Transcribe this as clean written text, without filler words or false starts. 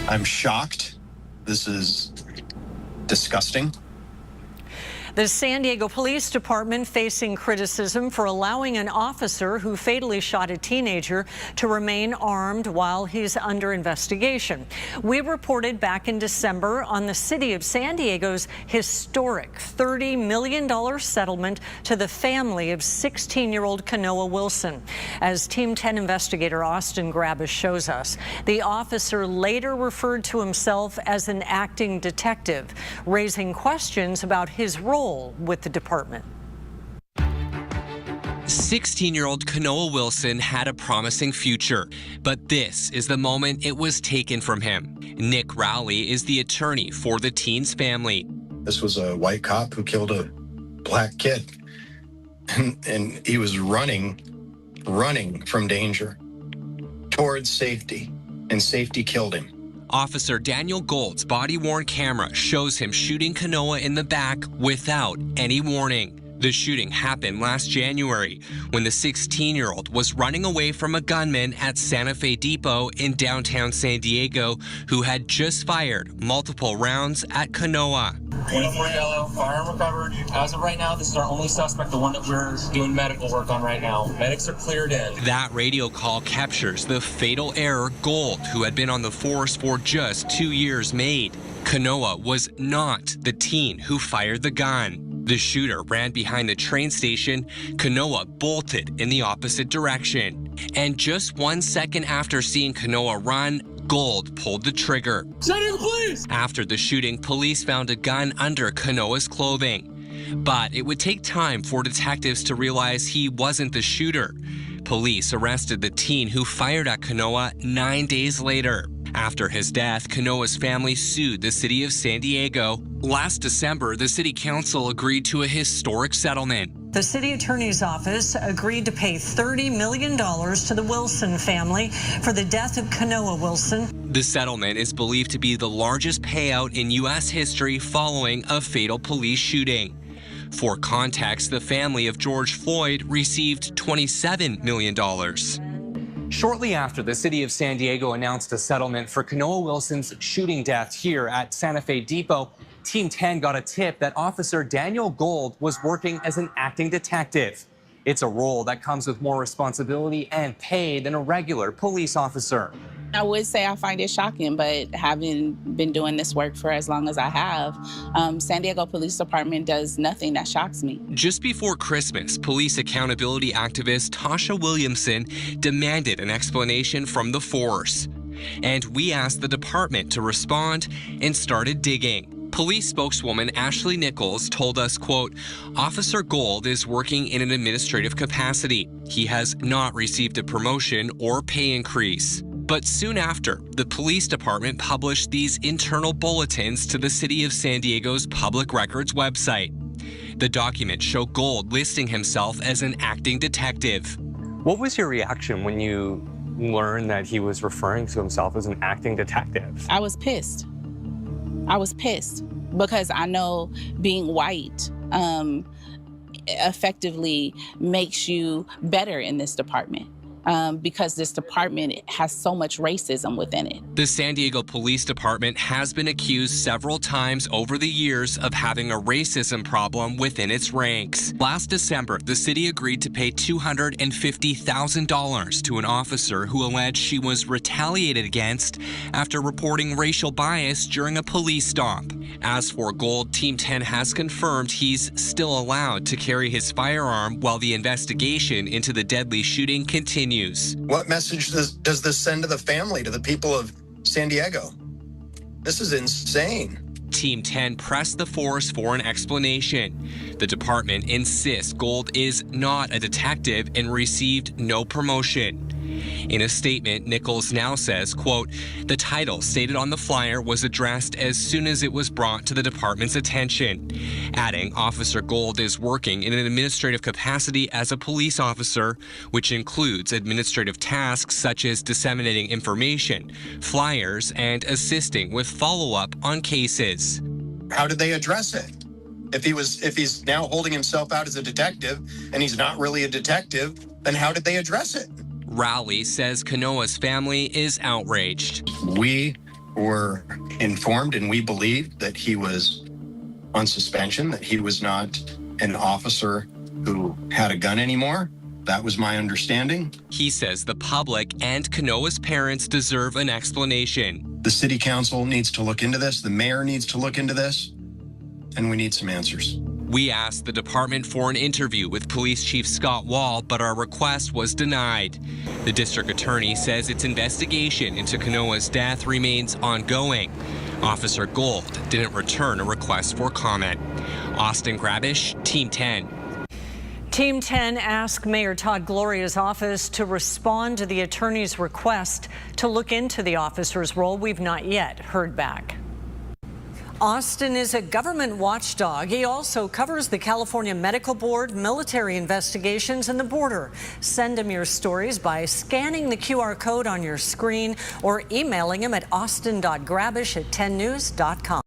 I'm shocked. This is disgusting. The San Diego Police Department facing criticism for allowing an officer who fatally shot a teenager to remain armed while he's under investigation. We reported back in December on the city of San Diego's historic $30 million settlement to the family of 16-year-old Kanoa Wilson. As Team 10 investigator Austin Grabus shows us, the officer later referred to himself as an acting detective, raising questions about his role with the department. 16-year-old Kanoa Wilson had a promising future, but this is the moment it was taken from him. Nick Rowley is the attorney for the teen's family. This was a white cop who killed a black kid, and he was running from danger towards safety, and safety killed him. Officer Daniel Gold's body-worn camera shows him shooting Kanoa in the back without any warning. The shooting happened last January when the 16-year-old was running away from a gunman at Santa Fe Depot in downtown San Diego who had just fired multiple rounds at Kanoa. 24 yellow, firearm recovered. As of right now, this is our only suspect, the one that we're doing medical work on right now. Medics are cleared in. That radio call captures the fatal error Gold, who had been on the force for just 2 years, made. Kanoa was not the teen who fired the gun. The shooter ran behind the train station. Kanoa bolted in the opposite direction. And just 1 second after seeing Kanoa run, Gold pulled the trigger. San Diego Police! After the shooting, police found a gun under Kanoa's clothing. But it would take time for detectives to realize he wasn't the shooter. Police arrested the teen who fired at Kanoa 9 days later. After his death, Kanoa's family sued the city of San Diego. Last December, the city council agreed to a historic settlement. The city attorney's office agreed to pay $30 million to the Wilson family for the death of Kanoa Wilson. The settlement is believed to be the largest payout in U.S. history following a fatal police shooting. For context, the family of George Floyd received $27 million. Shortly after the city of San Diego announced a settlement for Kanoa Wilson's shooting death here at Santa Fe Depot, Team 10 got a tip that Officer Daniel Gold was working as an acting detective. It's a role that comes with more responsibility and pay than a regular police officer. I would say I find it shocking, but having been doing this work for as long as I have, San Diego Police Department does nothing that shocks me. Just before Christmas, police accountability activist Tasha Williamson demanded an explanation from the force. And we asked the department to respond and started digging. Police spokeswoman Ashley Nichols told us, quote, Officer Gold is working in an administrative capacity. He has not received a promotion or pay increase. But soon after, the police department published these internal bulletins to the city of San Diego's public records website. The documents show Gold listing himself as an acting detective. What was your reaction when you learned that he was referring to himself as an acting detective? I was pissed. I was pissed because I know being white effectively makes you better in this department. Because this department has so much racism within it. The San Diego Police Department has been accused several times over the years of having a racism problem within its ranks. Last December, the city agreed to pay $250,000 to an officer who alleged she was retaliated against after reporting racial bias during a police stop. As for Gold, Team 10 has confirmed he's still allowed to carry his firearm while the investigation into the deadly shooting continues. What message does this send to the family, to the people of San Diego? This is insane. Team 10 pressed the force for an explanation. The department insists Gold is not a detective and received no promotion. In a statement, Nichols now says, quote, the title stated on the flyer was addressed as soon as it was brought to the department's attention, adding Officer Gold is working in an administrative capacity as a police officer, which includes administrative tasks such as disseminating information, flyers, and assisting with follow-up on cases. How did they address it? If he's now holding himself out as a detective and he's not really a detective, then how did they address it? Rowley says Kanoa's family is outraged. We were informed, and we believed that he was on suspension, that he was not an officer who had a gun anymore. That was my understanding. He says the public and Kanoa's parents deserve an explanation. The city council needs to look into this. The mayor needs to look into this, and we need some answers. We asked the department for an interview with Police Chief Scott Wall, but our request was denied. The district attorney says its investigation into Kanoa's death remains ongoing. Officer Gold didn't return a request for comment. Austin Grabish, Team 10. Team 10 asked Mayor Todd Gloria's office to respond to the attorney's request to look into the officer's role. We've not yet heard back. Austin is a government watchdog. He also covers the California Medical Board, military investigations, and the border. Send him your stories by scanning the QR code on your screen or emailing him at austin.grabish@10news.com.